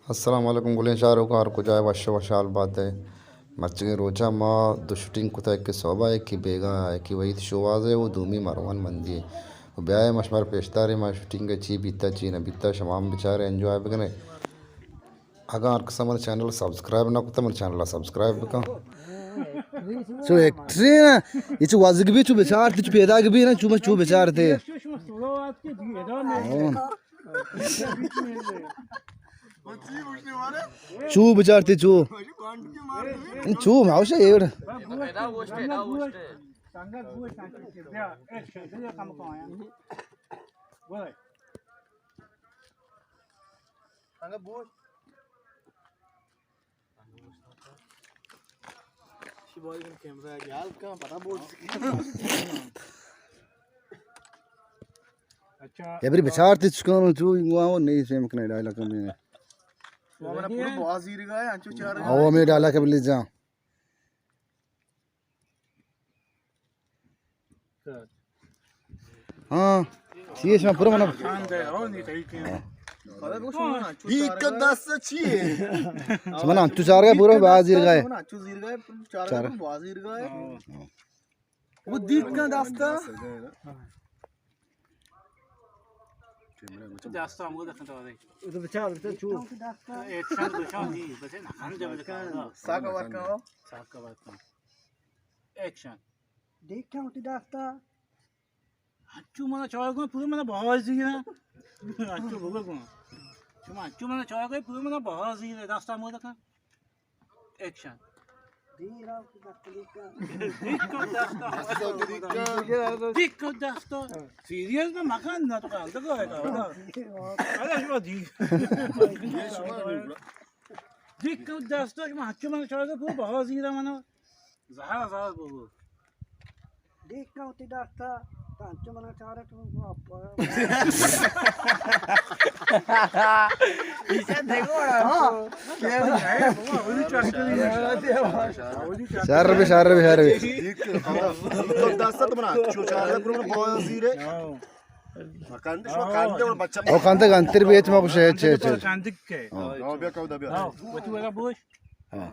Assalamu alaikum gulen shahro kar ko jay washa washal baat hai marchige rocha ma do shooting ko ta ek soba hai ki bega hai ki wahi showaz hai wo dumi marwan mandi hai bya mashmar peshtare ma shooting ga chi bitta chi na bitta shamam bichare enjoy begane agar kasamar channel subscribe na kutamar channel subscribe ka so ektrina itu wazig bi tu bechar tu peda gibi na chuma chu bechar the chu bechar the chu mausha year every bechar the chukano chu ingwa nahi same kana dialogue mein हमारा पूरा बहुत जीर गया है अंचू चार आओ मैं डाला के ले जा हां ये इसमें पूरा मना एक दस चाहिए समझना तू चार का पूरा बाजीर गए अंचू जीर गया चार बहुत जीर गया वो दीक का दास्ता जास्त आमगो दाखवता होते तो बचार तो चू एक साल बचाव दी बस ना हम जब देखा साका बात का साफ का बात एक्शन देख क्या होती दास्ता अच्छू मना चौक में पूरे मना बहुत सी है अच्छू भोग को चुमा अच्छू मना चौक में पूरे मना बहुत सी है रास्ता आमगो देखा एक्शन दिक्कत दास्ता सीरियस में मकान ना तो काल तक है का अरे जो दी दिक्कत दास्ता कि अच्छू मना चौक में पूरे बहुत सी है मना ज़ाहिर ज़ाहिर बोलो देख क्या होती दास्ता पांचों मना चाह रहे तुम इसे देखो ना क्या है शार भी तो दास्ता तो बना अंचू चार है पूरा बहुत जीर है मकान तो कांटे और बच्चा ओ कांते कांतिर बेच में कुछ है शांतिक के गाँव बिया काउ दबिया वो तू वाला बोल हां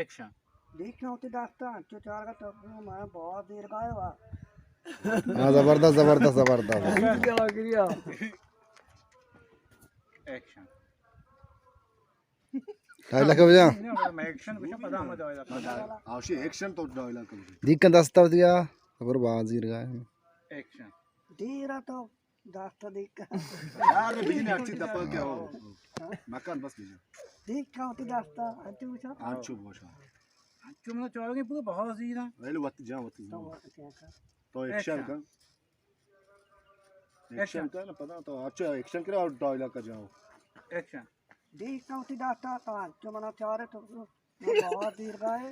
एक्शन देखना होती दास्ता जो चार का तो मैं बहुत देर का है हां जबरदस्त एक्शन डायलॉग हो जा मैं एक्शन कुछ पता मत आएगा आवश्य एक्शन तो डायलॉग कर देख का दास्ता दिया और बाजीर का एक्शन देरा तो दास्ता देख का यार बिजली अच्छी दपा क्या हो मकान बस लीजिए देख का होती दास्ता अंचू बोशा अच्छू मतलब चौक पूरे बहुत सी ना पहले वक्त जा तो एक्शन का ना पता तो अच्छा एक्शन करो और डायलॉग का जाओ एक्शन देख का होती दास्ता जो मना चाह रहे तो बहुत देर का है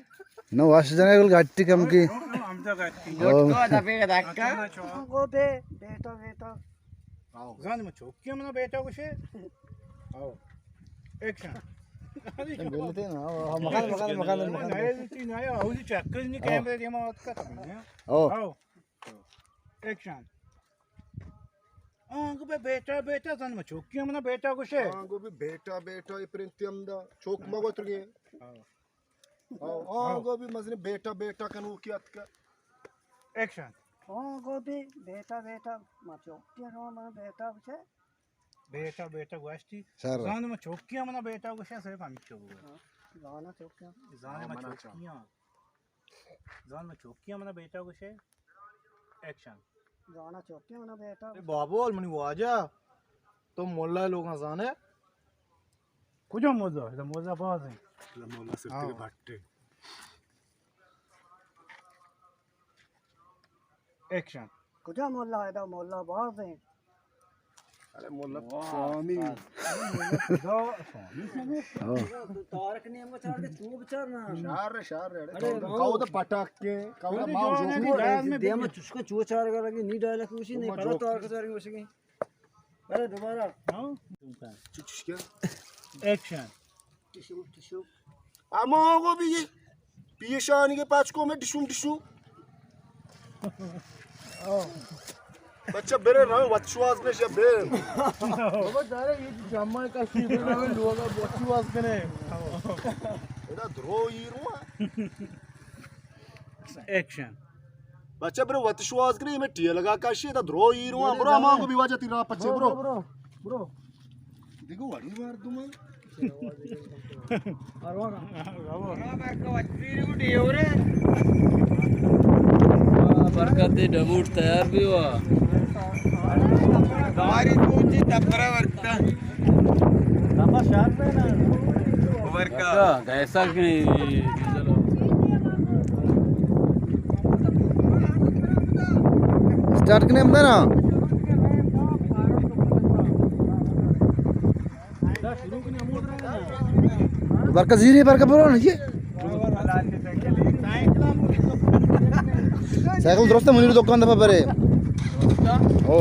ना वाश जाने को गाटी कम की हम तो कहते को बे बेटा आओ जान में चौकी में बेटा कुछ है आओ एक्शन बोलते ना मकान नए चीज नया हो जी चक्कर नहीं कैमरे के मौत का ओ आओ एक्शन को बेटा जान में चौकी में बेटा कुछ है गो भी बेटा ये प्रिंटियम दा चौक मगो तुगे गो भी मजने बेटा कनु किया का एक्शन गो भी बेटा मचो क्या ना बेटा छे बेटा गोष्टी सर जान में चौकी में बेटा कुछ है सिर्फ हम चौक गाना चौकिया जान में चौकी में बेटा कुछ है एक्शन गाना चौकिया ना बेटा बाबू अलमनी वो आजा तो मोल्ला लोग जाने कुछ मोजा बहुत है मोल्ला सिर तेरे भट्टे एक्शन कुछ मोल्ला है तो मोल्ला बहुत है अरे मोल्ला स्वामी तारक ने हमको छोड़ के तू बेचार ना शार रे काउ तो पटाक के काउ माउ जो दे में चुसको चू चार कर लगी नी डायलॉग कुछ नहीं पता तारक चार की कुछ की अरे दोबारा हां चुच के एक्शन टिशू अमोगो भी पियशान के पाँच को में टिशू बच्चा बेरे रहो वत्सवास में शे बे बाबा दारे ये जम्मा का शीर में लोग बच्चवास कने एदा द्रो यीरुआ एक्शन बच्चा बेरे वत्सवास करे में टी लगा का शे एदा द्रो यीरुआ ब्रो मां को विवाज तीरा पच्चे ब्रो ब्रो देखो वाड़ी मार दूं मैं बरकत डबूट तैयार भी हुआ ऐसा कि नहीं स्टार्ट करने हमने ना बरकत जीरी बरकत बोलो ना ये साइकिल दुरुस्त मुनीर दुकान दफा बरे ओ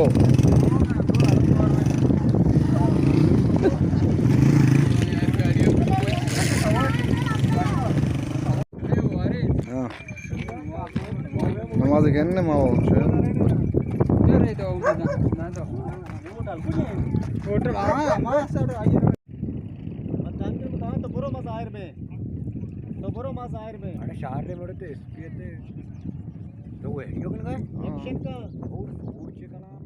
हाँ नमाज कहने माओ टोटल हां मां सर आइए बतान के बता तो बरो मजा आयर में तो बरो मजा आयर में अरे शहर में बड़े ते स्पीड ते तो वो है यो कने एक्शन का और ऊंचे का नाम